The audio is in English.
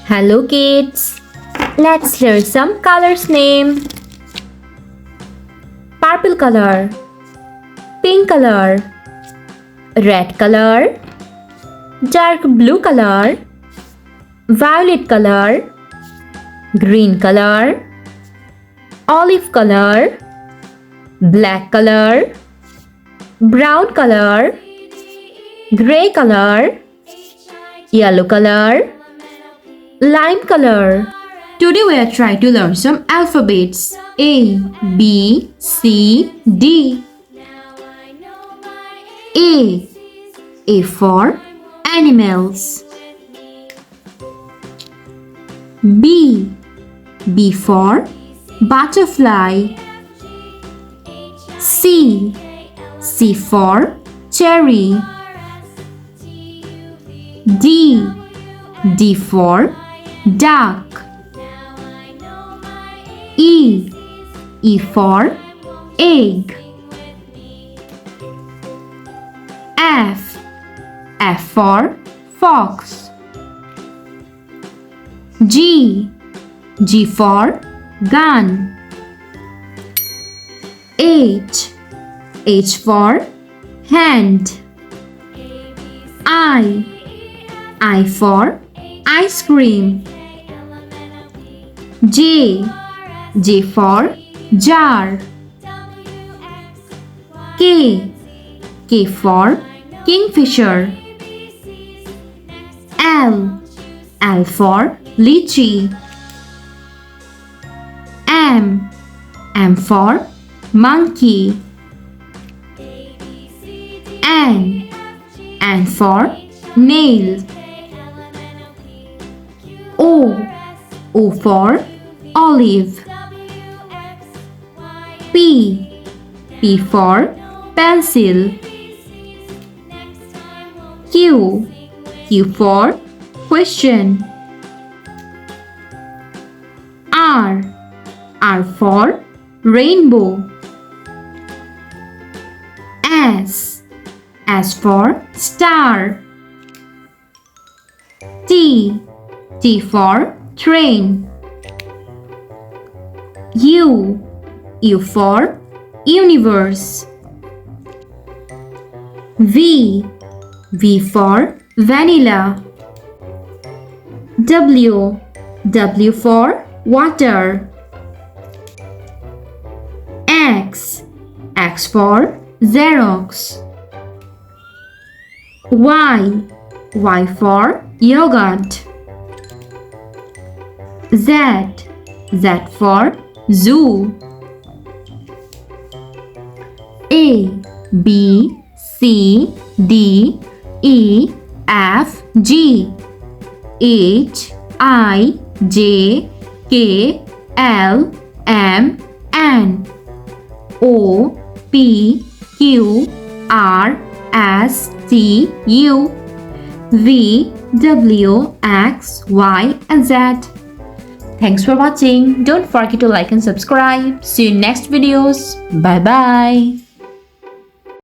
Hello kids, let's learn some colors name. Purple color, pink color, red color, dark blue color, violet color, green color, olive color, black color, brown color, gray color, yellow color, lime color. Today we are trying to learn some alphabets. A, B, C, D. A for animals. B for butterfly. C for cherry. D for duck. E for egg. F for fox. G for gun. H for hand. I for ice cream. J for jar. K for kingfisher. L for lychee. M for monkey. N for nail. O for olive. P for pencil. Q for question. R for rainbow. S for star. T for train. U for universe. V for vanilla. W for water. X for Xerox. Y for yogurt. Z for zoo. A B C D E F G H I J K L M N O P Q R S T U V W X Y and Z. Thanks for watching. Don't forget to like and subscribe. See you in next videos. Bye bye.